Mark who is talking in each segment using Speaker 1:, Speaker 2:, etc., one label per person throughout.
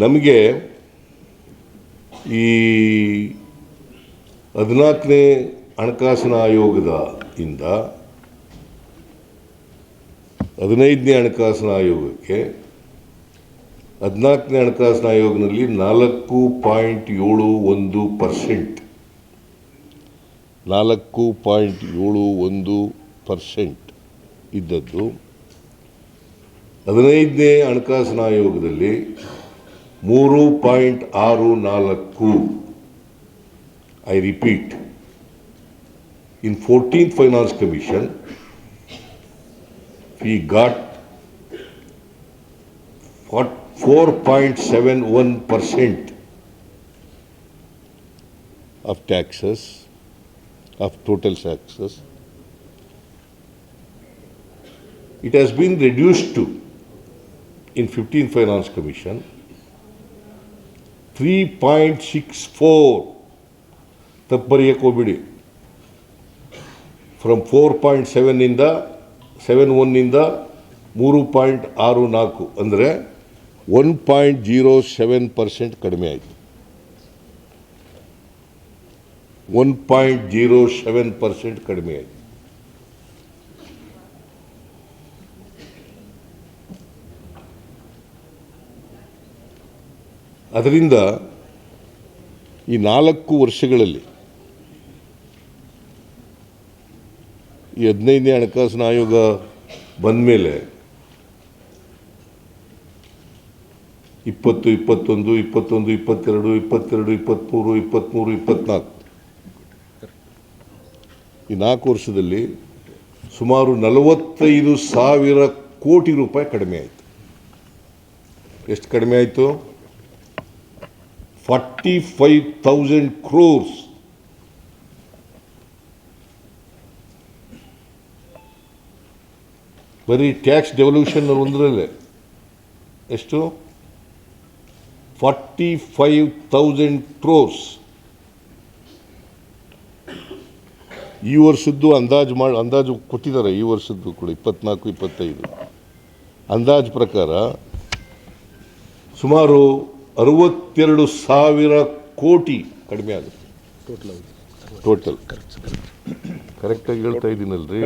Speaker 1: ನಮಗೆ ಈ 14ನೇ ಹಣಕಾಸಿನ ಆಯೋಗದ ಇಂದ 15ನೇ ಹಣಕಾಸಿನ ಆಯೋಗಕ್ಕೆ 14ನೇ ಹಣಕಾಸಿನ ಆಯೋಗದಲ್ಲಿ 4.71% ಇದ್ದದ್ದು 15ನೇ ಹಣಕಾಸಿನ ಆಯೋಗದಲ್ಲಿ 3.64. I repeat, in 14th Finance Commission, we got 4.71% of taxes, of total taxes. It has been reduced to, in 15th Finance Commission, 3.64. ತಪ್ಪರಿಯಕ್ಕೆ ಹೋಗ್ಬಿಡಿ. ಫ್ರಮ್ 4.71 ಇಂದ 3.64 ಅಂದರೆ 1.07% ಕಡಿಮೆ ಆಯಿತು. 1.07% ಕಡಿಮೆ ಆಯಿತು. ಅದರಿಂದ ಈ 4 ವರ್ಷಗಳಲ್ಲಿ ಈ 15ನೇ ಹಣಕಾಸಿನ ಆಯೋಗ ಬಂದ ಮೇಲೆ 20, 21, 21, 22, 22, 23, 23, 24 ಈ 4 ವರ್ಷದಲ್ಲಿ ಸುಮಾರು 45,000 ಕೋಟಿ ರೂಪಾಯಿ ಕಡಿಮೆ ಆಯಿತು. ಎಷ್ಟು ಕಡಿಮೆ ಆಯಿತು? 45,000 crores. ಬರೀ ಟ್ಯಾಕ್ಸ್ ಡೆವಲ್ಯೂಷನ್ ಒಂದರಲ್ಲೇ ಎಷ್ಟು? 45,000 crores. ಈ ವರ್ಷದ್ದು ಅಂದಾಜು ಕೊಟ್ಟಿದ್ದಾರೆ. ಈ ವರ್ಷದ್ದು ಕೂಡ 24-25 ಅಂದಾಜು ಪ್ರಕಾರ ಸುಮಾರು 62,000 ಕೋಟಿ ಕಡಿಮೆ ಆಗುತ್ತೆ. ಟೋಟಲ್ ಕರೆಕ್ಟಾಗಿ ಹೇಳ್ತಾ ಇದ್ದೀನಲ್ರಿ?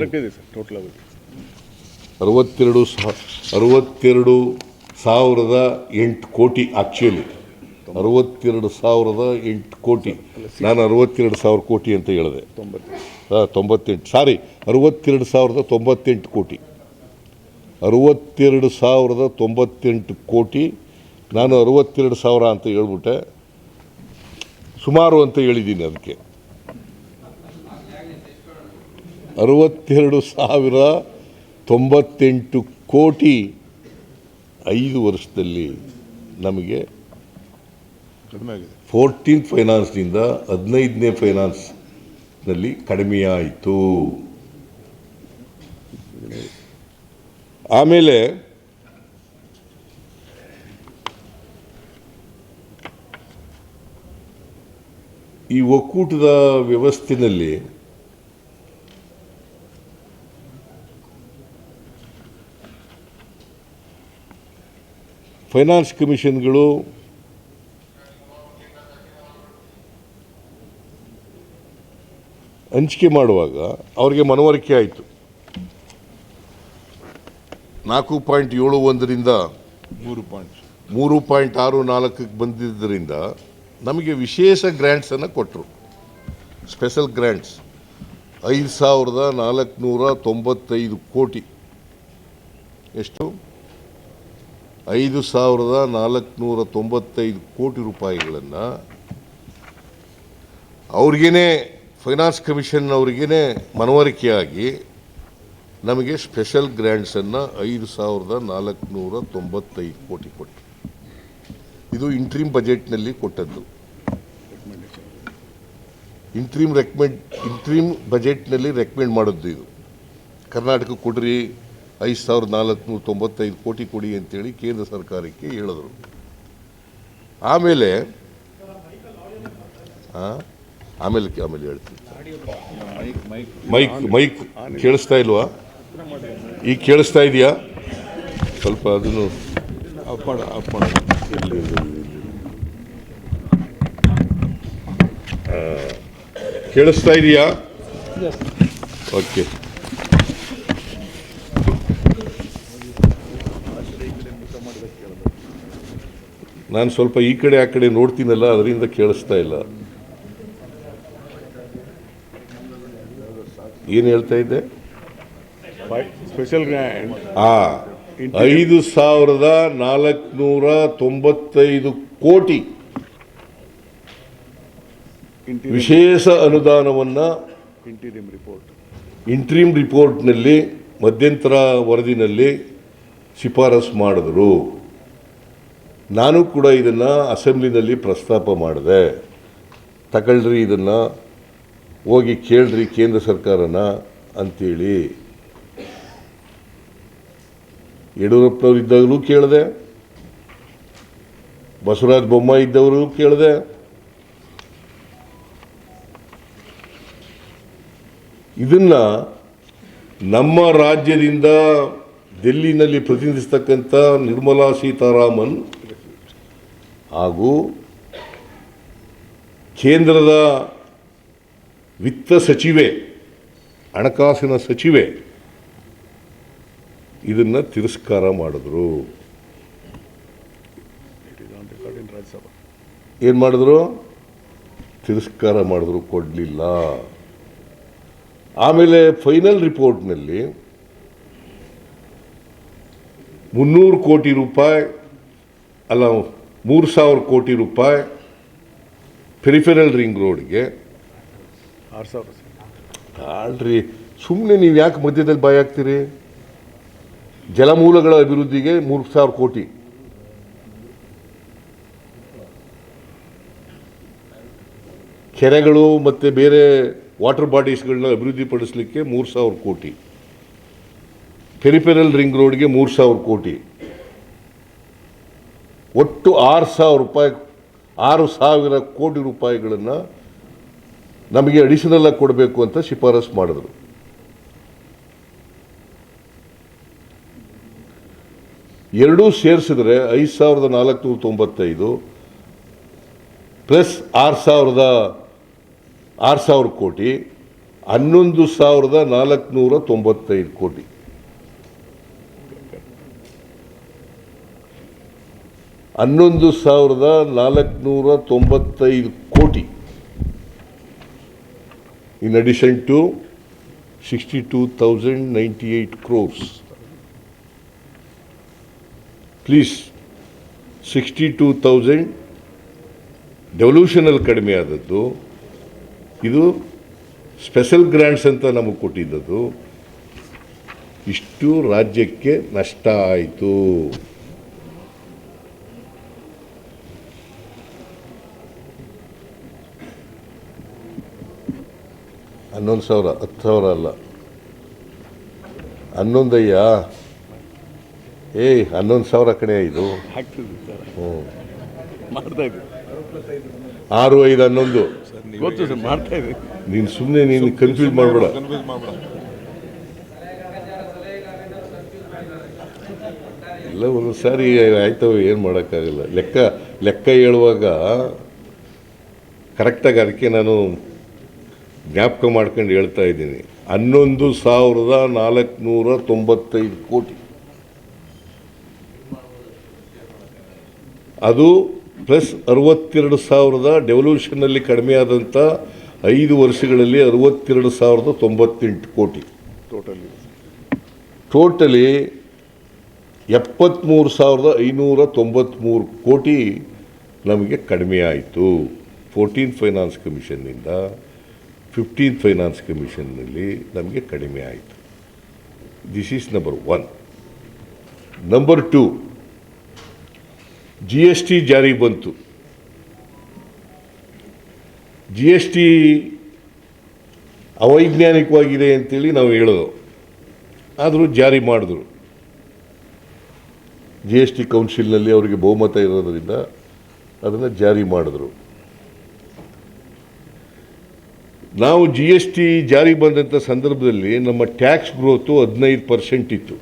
Speaker 1: 62,008 ಕೋಟಿ. ಆಕ್ಚುಲಿ 62,008 ಕೋಟಿ. ನಾನು 62,000 ಕೋಟಿ ಅಂತ ಹೇಳಿದೆ. 98 ಸಾರಿ 62,098 ಕೋಟಿ. 62,098 ಕೋಟಿ. ನಾನು 62,000 ಅಂತ ಹೇಳ್ಬಿಟ್ಟೆ, ಸುಮಾರು ಅಂತ ಹೇಳಿದ್ದೀನಿ. ಅದಕ್ಕೆ 62,098 ಕೋಟಿ 5 ವರ್ಷದಲ್ಲಿ ನಮಗೆ 14th ಫೈನಾನ್ಸ್ನಿಂದ 15ನೇ ಫೈನಾನ್ಸ್ನಲ್ಲಿ ಕಡಿಮೆಯಾಯಿತು. ಆಮೇಲೆ ಈ ಒಕ್ಕೂಟದ ವ್ಯವಸ್ಥೆಯಲ್ಲಿ ಫೈನಾನ್ಸ್ ಕಮಿಷನ್ಗಳು ಹಂಚಿಕೆ ಮಾಡುವಾಗ ಅವರಿಗೆ ಮನವರಿಕೆ ಆಯಿತು. 4.71ರಿಂದ 3.64ಕ್ಕೆ ಬಂದಿದ್ದರಿಂದ ನಮಗೆ ವಿಶೇಷ ಗ್ರ್ಯಾಂಟ್ಸನ್ನು ಕೊಟ್ಟರು. ಸ್ಪೆಷಲ್ ಗ್ರ್ಯಾಂಟ್ಸ್ 5,495 ಕೋಟಿ. ಎಷ್ಟು? 5,495 ಕೋಟಿ ರೂಪಾಯಿಗಳನ್ನು ಅವ್ರಿಗೇನೆ ಫೈನಾನ್ಸ್ ಕಮಿಷನ್ ಅವ್ರಿಗೇನೆ ಮನವರಿಕೆಯಾಗಿ ನಮಗೆ ಸ್ಪೆಷಲ್ ಗ್ರ್ಯಾಂಟ್ಸನ್ನು 5,495 ಕೋಟಿ ಕೊಟ್ಟರು. ಇದು ಇಂಟ್ರೀಮ್ ಬಜೆಟ್ನಲ್ಲಿ ಕೊಟ್ಟದ್ದು. ಇಂಟ್ರೀಮ್ ಬಜೆಟ್ನಲ್ಲಿ ರೆಕಮೆಂಡ್ ಮಾಡಿದ್ದು. ಇದು ಕರ್ನಾಟಕಕ್ಕೆ ಕೊಡ್ರಿ 5,495 ಕೋಟಿ ಕೊಡಿ ಅಂತೇಳಿ ಕೇಂದ್ರ ಸರ್ಕಾರಕ್ಕೆ ಹೇಳಿದ್ರು. ಆಮೇಲೆ ಹೇಳ್ತೀನಿ. ಮೈಕ್ ಕೇಳಿಸ್ತಾ ಇಲ್ವಾ? ಈಗ ಕೇಳಿಸ್ತಾ ಇದೆಯಾ? ಸ್ವಲ್ಪ ಅದನ್ನು ಕೇಳಿಸ್ತಾ ಇದೆಯಾ? ಓಕೆ. ನಾನು ಸ್ವಲ್ಪ ಈ ಕಡೆ ಆ ಕಡೆ ನೋಡ್ತೀನಲ್ಲ, ಅದರಿಂದ ಕೇಳಿಸ್ತಾ ಇಲ್ಲ. ಏನು ಹೇಳ್ತಾ ಇದ್ದೆ?
Speaker 2: ಸ್ಪೆಷಲ್ ಗ್ರ್ಯಾಂಡ್
Speaker 1: 5,495 ಕೋಟಿ ವಿಶೇಷ ಅನುದಾನವನ್ನು ಇಂಟ್ರೀಮ್ ರಿಪೋರ್ಟ್ನಲ್ಲಿ, ಮಧ್ಯಂತರ ವರದಿನಲ್ಲಿ ಶಿಫಾರಸು ಮಾಡಿದ್ರು. ನಾನು ಕೂಡ ಇದನ್ನು ಅಸೆಂಬ್ಲಿನಲ್ಲಿ ಪ್ರಸ್ತಾಪ ಮಾಡಿದೆ. ತಗೊಳ್ರಿ, ಇದನ್ನು ಹೋಗಿ ಕೇಳ್ರಿ ಕೇಂದ್ರ ಸರ್ಕಾರನ ಅಂತೇಳಿ. ಯಡಿಯೂರಪ್ಪನವ್ರು ಇದ್ದಾಗಲೂ ಕೇಳಿದೆ, ಬಸವರಾಜ ಬೊಮ್ಮಾಯಿ ಇದ್ದವರು ಕೇಳಿದೆ. ಇದನ್ನು ನಮ್ಮ ರಾಜ್ಯದಿಂದ ಡೆಲ್ಲಿನಲ್ಲಿ ಪ್ರತಿನಿಧಿಸ್ತಕ್ಕಂಥ ನಿರ್ಮಲಾ ಸೀತಾರಾಮನ್ ಹಾಗೂ ಕೇಂದ್ರದ ವಿತ್ತ ಸಚಿವೆ, ಹಣಕಾಸಿನ ಸಚಿವೆ ಇದನ್ನು ತಿರಸ್ಕಾರ ಮಾಡಿದ್ರು. ಏನು ಮಾಡಿದ್ರು? ತಿರಸ್ಕಾರ ಮಾಡಿದ್ರು, ಕೊಡಲಿಲ್ಲ. ಆಮೇಲೆ ಫೈನಲ್ ರಿಪೋರ್ಟ್ನಲ್ಲಿ 300 ಕೋಟಿ ರೂಪಾಯಿ ಅಲ್ಲ 3,000 ಕೋಟಿ ರೂಪಾಯಿ ಪೆರಿಫೆರಲ್ ರಿಂಗ್ ರೋಡ್ಗೆ.
Speaker 2: 6,000
Speaker 1: ಆಲ್ರಿ, ಸುಮ್ಮನೆ ನೀವು ಯಾಕೆ ಮಧ್ಯದಲ್ಲಿ ಬಾಯಿ ಹಾಕ್ತೀರಿ? ಜಲಮೂಲಗಳ ಅಭಿವೃದ್ಧಿಗೆ 3,000 ಕೋಟಿ, ಕೆರೆಗಳು ಮತ್ತು ಬೇರೆ ವಾಟರ್ ಬಾಡೀಸ್ಗಳನ್ನ ಅಭಿವೃದ್ಧಿಪಡಿಸಲಿಕ್ಕೆ 3,000 ಕೋಟಿ, ಪೆರಿಫೆರಲ್ ರಿಂಗ್ ರೋಡ್ಗೆ 3,000 ಕೋಟಿ, ಒಟ್ಟು 6,000 ಕೋಟಿ ರೂಪಾಯಿಗಳನ್ನು ನಮಗೆ ಅಡಿಷನಲ್ ಆಗಿ ಕೊಡಬೇಕು ಅಂತ ಶಿಫಾರಸು ಮಾಡಿದ್ರು. ಎರಡೂ ಸೇರಿಸಿದ್ರೆ 5,495 ಪ್ಲಸ್ 6,000 ಕೋಟಿ, 11,495 ಕೋಟಿ. $11,495 ಕೋಟಿ in addition to 62,098 crores. Please 62,000 ಡೆವಲ್ಯೂಷನಲ್ಲಿ ಕಡಿಮೆ ಆದದ್ದು. ಇದು ಸ್ಪೆಷಲ್ ಗ್ರ್ಯಾಂಟ್ಸ್ ಅಂತ ನಮಗೆ ಕೊಟ್ಟಿದ್ದದು. ಇಷ್ಟು ರಾಜ್ಯಕ್ಕೆ ನಷ್ಟ ಆಯಿತು. $11,000, 10,000 ಅಲ್ಲ, 11,000. 11,000 ಕಡೆ ಇದು. 6, 5, 11. ನೀನು ಸುಮ್ಮನೆ ನೀನು ಕನ್ಫ್ಯೂಸ್ ಮಾಡಬೇಡ. ಎಲ್ಲ ಒಂದು ಸಾರಿ ಆಯ್ತವೆ, ಏನು ಮಾಡೋಕ್ಕಾಗಲ್ಲ. ಲೆಕ್ಕ ಹೇಳುವಾಗ ಕರೆಕ್ಟಾಗಿ ಅದಕ್ಕೆ ನಾನು ಜ್ಞಾಪಕ ಮಾಡ್ಕೊಂಡು ಹೇಳ್ತಾ ಇದ್ದೀನಿ. 11,495 ಕೋಟಿ, ಅದು ಪ್ಲಸ್ 62,000 ಡೆವಲ್ಯೂಷನ್ನಲ್ಲಿ ಕಡಿಮೆ ಆದಂಥ 5 ವರ್ಷಗಳಲ್ಲಿ 62,098 ಕೋಟಿ. ಟೋಟಲಿ 73,593 ಕೋಟಿ ನಮಗೆ ಕಡಿಮೆ ಆಯಿತು. 14th ಫೈನಾನ್ಸ್ ಕಮಿಷನ್ನಿಂದ 15th ಫೈನಾನ್ಸ್ ಕಮಿಷನ್ನಲ್ಲಿ ನಮಗೆ ಕಡಿಮೆ ಆಯಿತು. This is number 1. Number 2, GST ಜಾರಿ ಬಂತು. GST ಅವೈಜ್ಞಾನಿಕವಾಗಿದೆ ಅಂತೇಳಿ ನಾವು ಹೇಳೋದು, ಆದರೂ ಜಾರಿ ಮಾಡಿದ್ರು. GST ಕೌನ್ಸಿಲ್ನಲ್ಲಿ ಅವರಿಗೆ ಬಹುಮತ ಇರೋದರಿಂದ ಅದನ್ನು ಜಾರಿ ಮಾಡಿದ್ರು. ನಾವು GST ಜಾರಿ ಬಂದಂಥ ಸಂದರ್ಭದಲ್ಲಿ ನಮ್ಮ ಟ್ಯಾಕ್ಸ್ ಗ್ರೋತು 15% ಇತ್ತು.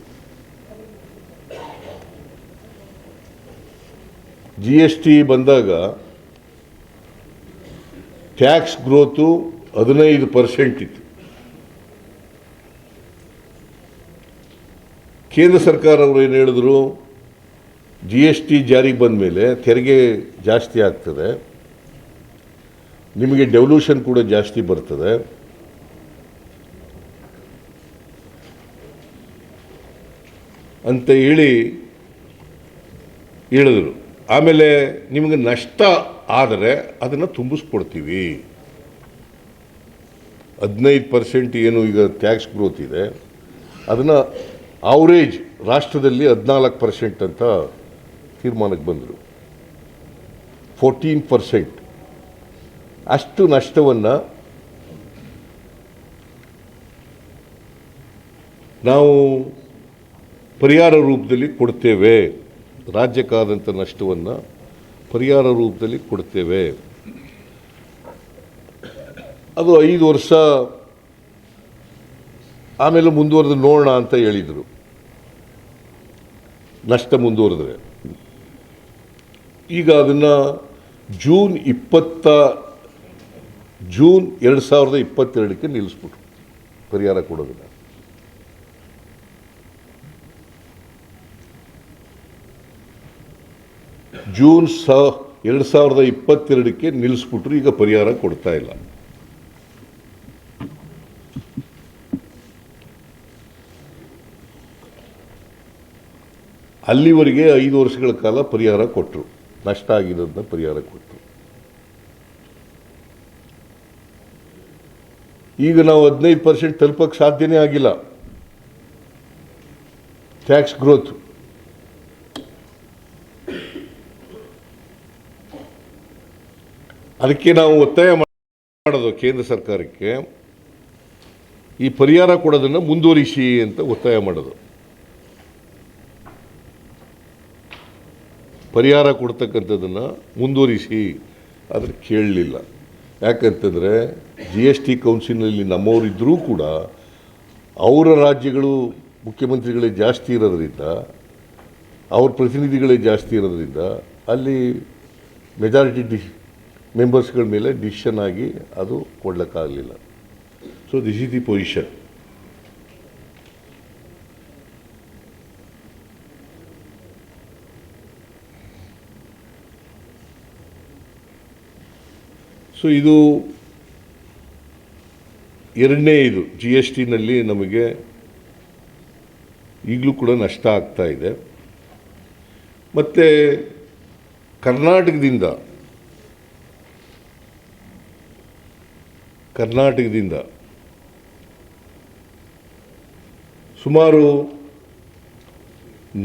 Speaker 1: GST ಬಂದಾಗ ಟ್ಯಾಕ್ಸ್ ಗ್ರೋತು 15% ಇತ್ತು. ಕೇಂದ್ರ ಸರ್ಕಾರ ಅವರು ಏನು ಹೇಳಿದ್ರು, GST ಜಾರಿಗೆ ಬಂದ ಮೇಲೆ ತೆರಿಗೆ ಜಾಸ್ತಿ ಆಗ್ತದೆ, ನಿಮಗೆ ಡೆವಲ್ಯೂಷನ್ ಕೂಡ ಜಾಸ್ತಿ ಬರ್ತದೆ, ಅಂತ ಹೇಳಿದರು. ಆಮೇಲೆ ನಿಮಗೆ ನಷ್ಟ ಆದರೆ ಅದನ್ನು ತುಂಬಿಸ್ಕೊಡ್ತೀವಿ. 15% ಏನು ಈಗ ಟ್ಯಾಕ್ಸ್ ಗ್ರೋತ್ ಇದೆ, ಅದನ್ನು ಅವರೇಜ್ ರಾಷ್ಟ್ರದಲ್ಲಿ 14% ಅಂತ ತೀರ್ಮಾನಕ್ಕೆ ಬಂದರು. 14% ಅಷ್ಟು ನಷ್ಟವನ್ನು ನಾವು ಪರಿಹಾರ ರೂಪದಲ್ಲಿ ಕೊಡ್ತೇವೆ. ರಾಜ್ಯಕ್ಕಾದಂಥ ನಷ್ಟವನ್ನು ಪರಿಹಾರ ರೂಪದಲ್ಲಿ ಕೊಡ್ತೇವೆ. ಅದು 5 ವರ್ಷ ಆಮೇಲೆ ಮುಂದುವರೆದು ನೋಡೋಣ ಅಂತ ಹೇಳಿದರು. ನಷ್ಟ ಮುಂದುವರೆದ್ರೆ ಈಗ ಅದನ್ನು ಜೂನ್ 2022ಕ್ಕೆ ನಿಲ್ಲಿಸ್ಬಿಟ್ರು ಪರಿಹಾರ ಕೊಡೋದನ್ನು. ಜೂನ್ 2022ಕ್ಕೆ ನಿಲ್ಲಿಸ್ಬಿಟ್ರು. ಈಗ ಪರಿಹಾರ ಕೊಡ್ತಾ ಇಲ್ಲ. ಅಲ್ಲಿವರೆಗೆ 5 ವರ್ಷಗಳ ಕಾಲ ಪರಿಹಾರ ಕೊಟ್ಟರು, ನಷ್ಟ ಆಗಿರೋದನ್ನ ಪರಿಹಾರ ಕೊಟ್ಟರು. ಈಗ ನಾವು 15% ತಲುಪಕ್ಕೆ ಸಾಧ್ಯನೇ ಆಗಿಲ್ಲ ಟ್ಯಾಕ್ಸ್ ಗ್ರೋತ್. ಅದಕ್ಕೆ ನಾವು ಒತ್ತಾಯ ಮಾಡೋದು ಕೇಂದ್ರ ಸರ್ಕಾರಕ್ಕೆ, ಈ ಪರಿಹಾರ ಕೊಡೋದನ್ನು ಮುಂದುವರಿಸಿ ಅಂತ ಒತ್ತಾಯ ಮಾಡೋದು. ಪರಿಹಾರ ಕೊಡ್ತಕ್ಕಂಥದ್ದನ್ನು ಮುಂದುವರಿಸಿ, ಆದರೆ ಕೇಳಲಿಲ್ಲ. ಯಾಕಂತಂದರೆ GST ಕೌನ್ಸಿಲ್ನಲ್ಲಿ ನಮ್ಮವರಿದ್ದರೂ ಕೂಡ ಅವರ ರಾಜ್ಯಗಳು ಮುಖ್ಯಮಂತ್ರಿಗಳೇ ಜಾಸ್ತಿ ಇರೋದ್ರಿಂದ, ಅವ್ರ ಪ್ರತಿನಿಧಿಗಳೇ ಜಾಸ್ತಿ ಇರೋದ್ರಿಂದ ಅಲ್ಲಿ ಮೆಜಾರಿಟಿ ಮೆಂಬರ್ಸ್ಗಳ ಮೇಲೆ ಡಿಸಿಷನ್ ಆಗಿ ಅದು ಕೊಡಲಿಕ್ಕಾಗಲಿಲ್ಲ. So this is the position. So ಇದು ಎರಡನೇ ಇದು GSTನಲ್ಲಿ ನಮಗೆ ಈಗಲೂ ಕೂಡ ನಷ್ಟ ಆಗ್ತಾ ಇದೆ. ಮತ್ತು ಕರ್ನಾಟಕದಿಂದ ಸುಮಾರು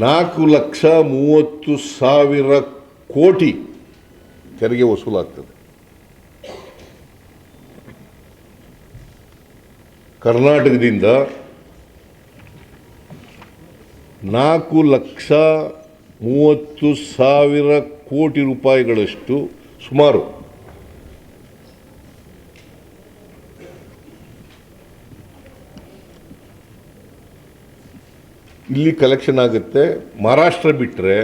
Speaker 1: 4,30,000 ಕೋಟಿ ತೆರಿಗೆ ವಸೂಲಾಗ್ತದೆ. ಕರ್ನಾಟಕದಿಂದ 4,30,000 ಕೋಟಿ ರೂಪಾಯಿಗಳಷ್ಟು ಸುಮಾರು ಇಲ್ಲಿ ಕಲೆಕ್ಷನ್ ಆಗುತ್ತೆ. ಮಹಾರಾಷ್ಟ್ರ ಬಿಟ್ಟರೆ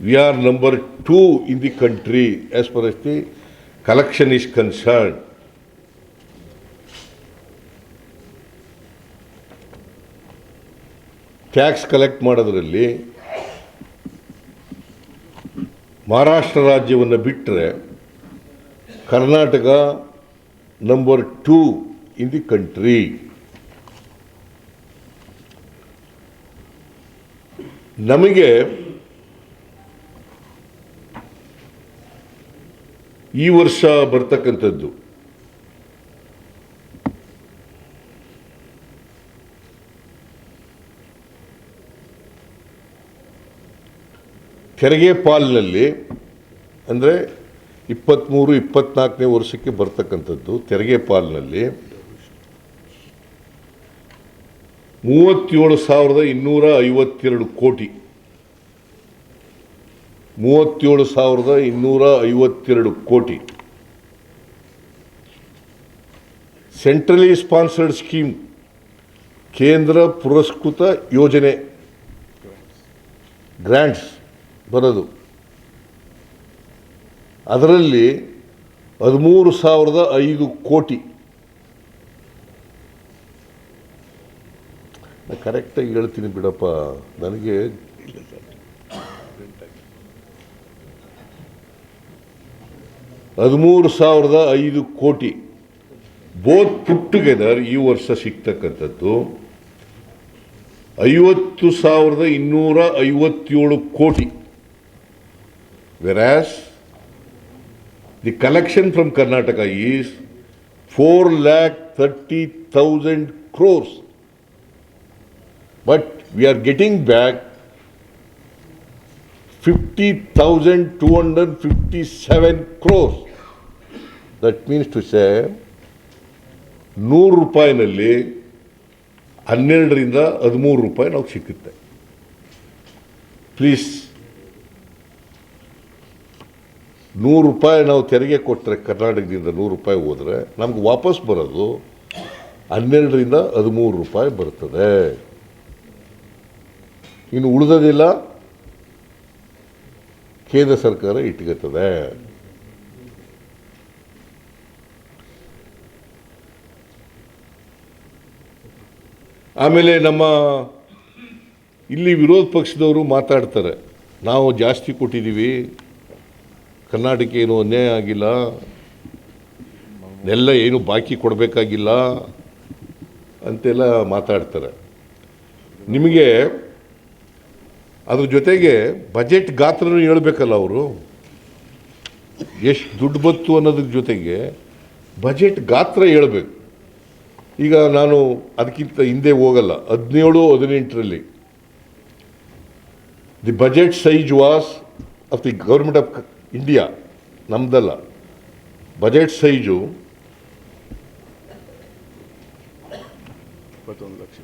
Speaker 1: we are number 2 in the country as far as the collection is concern. Tax collect ಮಾಡೋದರಲ್ಲಿ ಮಹಾರಾಷ್ಟ್ರ ರಾಜ್ಯವನ್ನು ಬಿಟ್ಟರೆ Karnataka number 2 in the country. ನಮಗೆ ಈ ವರ್ಷ ಬರ್ತಕ್ಕಂಥದ್ದು ತೆರಿಗೆ ಪಾಲಿನಲ್ಲಿ, ಅಂದರೆ 23-24ನೇ ವರ್ಷಕ್ಕೆ ಬರ್ತಕ್ಕಂಥದ್ದು ತೆರಿಗೆ ಪಾಲಿನಲ್ಲಿ 37,252 ಕೋಟಿ. 37,252 ಕೋಟಿ ಸೆಂಟ್ರಲಿ ಸ್ಪಾನ್ಸರ್ಡ್ ಸ್ಕೀಮ್, ಕೇಂದ್ರ ಪುರಸ್ಕೃತ ಯೋಜನೆ ಗ್ರ್ಯಾಂಟ್ಸ್ ಬರೋದು. ಅದರಲ್ಲಿ 13,005 ಕೋಟಿ, ಕರೆಕ್ಟಾಗಿ ಹೇಳ್ತೀನಿ ಬಿಡಪ್ಪ, ನನಗೆ 13,005 ಕೋಟಿ ಬೋತ್ ಪುಟ್ ಟುಗೆದರ್ ಈ ವರ್ಷ ಸಿಗ್ತಕ್ಕಂಥದ್ದು 50,257 ಕೋಟಿ. Versus the collection from Karnataka is 4,30,000 crores. But we are getting back 50,257 crores. That means to say 100 ರೂಪಾಯಿನಲ್ಲಿ 12ರಿಂದ 13 ರೂಪಾಯಿ ನಾವು ಸಿಕ್ಕುತ್ತೆ. ಪ್ಲೀಸ್, 100 ರೂಪಾಯಿ ನಾವು ತೆರಿಗೆ ಕೊಟ್ಟರೆ ಕರ್ನಾಟಕದಿಂದ 100 ರೂಪಾಯಿ ಹೋದರೆ ನಮ್ಗೆ ವಾಪಸ್ ಬರೋದು 12ರಿಂದ 13 ರೂಪಾಯಿ ಬರ್ತದೆ. ಇನ್ನು ಉಳಿದೋದಿಲ್ಲ ಕೇಂದ್ರ ಸರ್ಕಾರ ಇಟ್ಕೊತದೆ. ಆಮೇಲೆ ನಮ್ಮ ಇಲ್ಲಿ ವಿರೋಧ ಪಕ್ಷದವರು ಮಾತಾಡ್ತಾರೆ, ನಾವು ಜಾಸ್ತಿ ಕೊಟ್ಟಿದ್ದೀವಿ, ಕರ್ನಾಟಕ ಏನು ಅನ್ಯಾಯ ಆಗಿಲ್ಲ, ಎಲ್ಲ ಏನು ಬಾಕಿ ಕೊಡಬೇಕಾಗಿಲ್ಲ ಅಂತೆಲ್ಲ ಮಾತಾಡ್ತಾರೆ. ನಿಮಗೆ ಅದ್ರ ಜೊತೆಗೆ ಬಜೆಟ್ ಗಾತ್ರನೂ ಹೇಳ್ಬೇಕಲ್ಲ, ಅವರು ಎಷ್ಟು ದುಡ್ಡು ಬಂತು ಅನ್ನೋದ್ರ ಜೊತೆಗೆ ಬಜೆಟ್ ಗಾತ್ರ ಹೇಳ್ಬೇಕು. ಈಗ ನಾನು ಅದಕ್ಕಿಂತ ಹಿಂದೆ ಹೋಗಲ್ಲ, 17-18ರಲ್ಲಿ the budget size was of the government of India, ನಮ್ದಲ್ಲ, ಬಜೆಟ್ ಸೈಜು
Speaker 2: 21 ಲಕ್ಷ.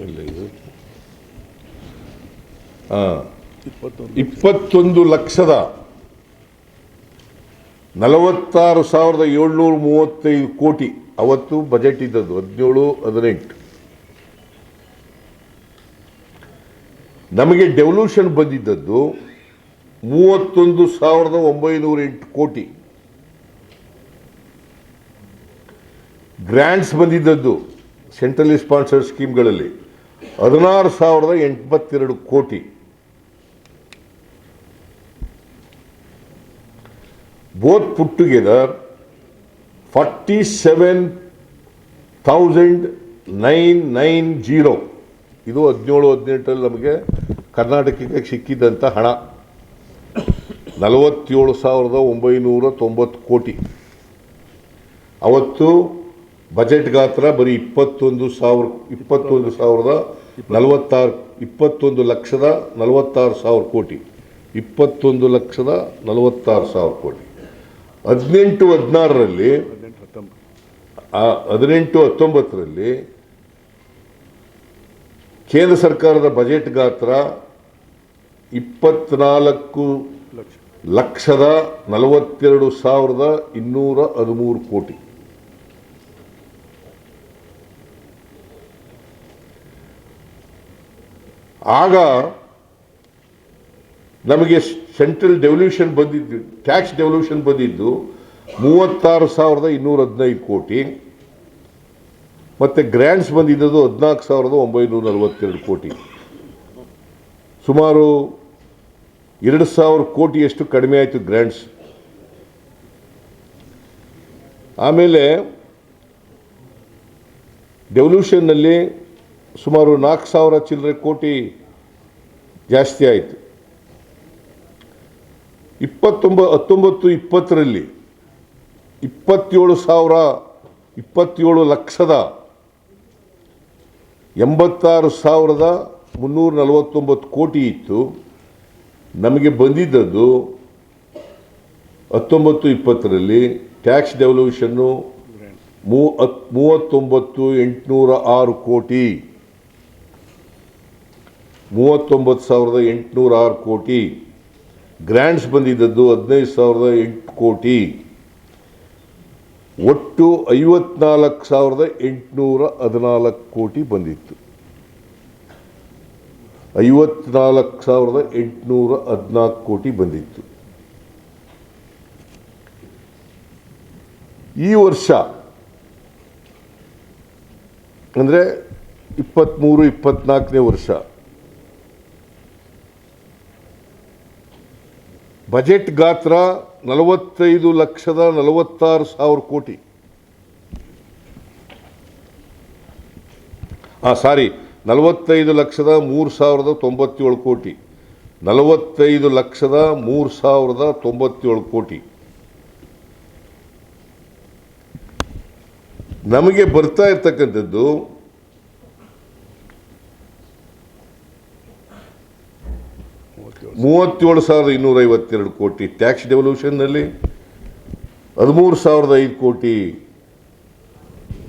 Speaker 1: ಇಲ್ಲ ಇದು 21,46,735 ಕೋಟಿ ಅವತ್ತು ಬಜೆಟ್ ಇದ್ದದ್ದು 17-18. ನಮಗೆ ಡೆವಲ್ಯೂಷನ್ ಬಂದಿದ್ದದ್ದು 31,908 ಕೋಟಿ. ಗ್ರ್ಯಾಂಟ್ಸ್ ಬಂದಿದ್ದದ್ದು ಸೆಂಟ್ರಲಿ ಸ್ಪಾನ್ಸರ್ಡ್ ಸ್ಕೀಮ್ಗಳಲ್ಲಿ 16,082 ಕೋಟಿ. Both put together 47,990. ಇದು 17-18ರಲ್ಲಿ ನಮಗೆ ಕರ್ನಾಟಕಕ್ಕೆ ಸಿಕ್ಕಿದ್ದಂಥ ಹಣ 47,990 ಕೋಟಿ. ಅವತ್ತು ಬಜೆಟ್ ಗಾತ್ರ ಬರೀ 21,46,000 ಕೋಟಿ. 21,46,000 ಕೋಟಿ. 18-19ರಲ್ಲಿ 18-19ರಲ್ಲಿ ಕೇಂದ್ರ ಸರ್ಕಾರದ ಬಜೆಟ್ ಗಾತ್ರ 24,42,213 ಕೋಟಿ. ಆಗ ನಮಗೆ ಸೆಂಟ್ರಲ್ ಡೆವಲ್ಯೂಷನ್ ಬಂದಿದ್ದು, ಟ್ಯಾಕ್ಸ್ ಡೆವಲ್ಯೂಷನ್ ಬಂದಿದ್ದು 36,215 ಕೋಟಿ, ಮತ್ತು ಗ್ರ್ಯಾಂಟ್ಸ್ ಬಂದಿದ್ದದು 14,942 ಕೋಟಿ. ಸುಮಾರು 2,000 ಕೋಟಿಯಷ್ಟು ಕಡಿಮೆ ಆಯಿತು ಗ್ರ್ಯಾಂಟ್ಸ್. ಆಮೇಲೆ ಡೆವಲ್ಯೂಷನ್ನಲ್ಲಿ ಸುಮಾರು 4,000 ಚಿಲ್ಲರೆ ಕೋಟಿ ಜಾಸ್ತಿ ಆಯಿತು. 19-20ರಲ್ಲಿ 27,86,349 ಕೋಟಿ ಇತ್ತು. ನಮಗೆ ಬಂದಿದ್ದದ್ದು 19-20ರಲ್ಲಿ ಟ್ಯಾಕ್ಸ್ ಡೆವಲ್ಯೂಷನ್ನು 39,806 ಕೋಟಿ. 39,806 ಕೋಟಿ. ಗ್ರ್ಯಾಂಟ್ಸ್ ಬಂದಿದ್ದದ್ದು 15,008 ಕೋಟಿ. ಒಟ್ಟು 54,814 ಕೋಟಿ ಬಂದಿತ್ತು. 54,814 ಕೋಟಿ ಬಂದಿತ್ತು. ಈ ವರ್ಷ ಅಂದರೆ 23-24ನೇ ವರ್ಷ ಬಜೆಟ್ ಗಾತ್ರ 45,46,000 ಕೋಟಿ. ಸಾರಿ 45,03,097 ಕೋಟಿ. 45,03,097 ಕೋಟಿ. ನಮಗೆ ಬರ್ತಾ ಇರ್ತಕ್ಕಂಥದ್ದು 37,252 ಕೋಟಿ ಟ್ಯಾಕ್ಸ್ ಡೆವಲ್ಯೂಷನ್ನಲ್ಲಿ, 13,005 ಕೋಟಿ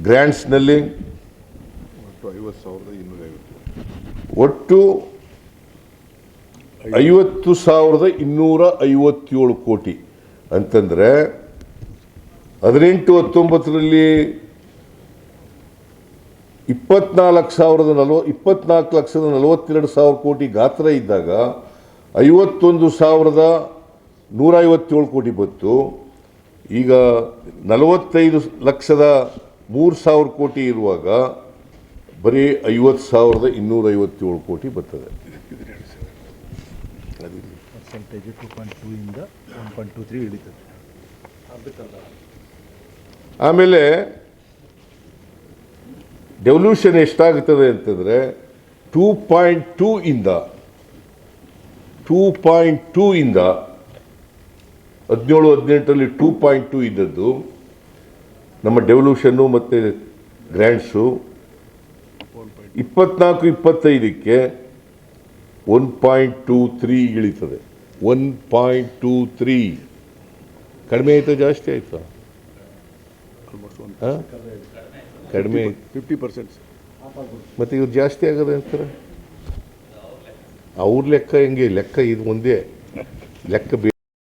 Speaker 1: ಗ್ರ್ಯಾಂಟ್ಸ್ನಲ್ಲಿ, ಒಟ್ಟು 50,257 ಕೋಟಿ ಅಂತಂದರೆ 18-19ರಲ್ಲಿ 24,42,000 ಕೋಟಿ ಗಾತ್ರ ಇದ್ದಾಗ 51,157 ಕೋಟಿ ಬಂತು. ಈಗ 45,03,000 ಕೋಟಿ ಇರುವಾಗ ಬರೀ 50,257 ಕೋಟಿ ಬರ್ತದೆ.
Speaker 3: ಪರ್ಸೆಂಟೇಜ್ 2.2 ಇಂದ 1.23 ಇಳಿತದೆ.
Speaker 1: ಆಮೇಲೆ ಡೆವಲ್ಯೂಷನ್ ಎಷ್ಟಾಗುತ್ತದೆ ಅಂತಂದರೆ 2.2 ಇಂದ 17-18ರಲ್ಲಿ 2.2 ಇದ್ದದ್ದು ನಮ್ಮ ಡೆವಲ್ಯೂಷನ್ನು ಮತ್ತು ಗ್ರ್ಯಾಂಟ್ಸು 24-25ಕ್ಕೆ 1.23 ಇಳಿತದೆ. 1.23 ಕಡಿಮೆ ಆಯಿತಾ ಜಾಸ್ತಿ ಆಯಿತಾ? ಕಡಿಮೆ
Speaker 2: 50%.
Speaker 1: ಮತ್ತು ಇವ್ರು ಜಾಸ್ತಿ ಆಗೋದು ಅಂತಾರೆ. ಅವ್ರ ಲೆಕ್ಕ ಹೆಂಗೆ ಲೆಕ್ಕ ಇದು ಒಂದೇ ಲೆಕ್ಕ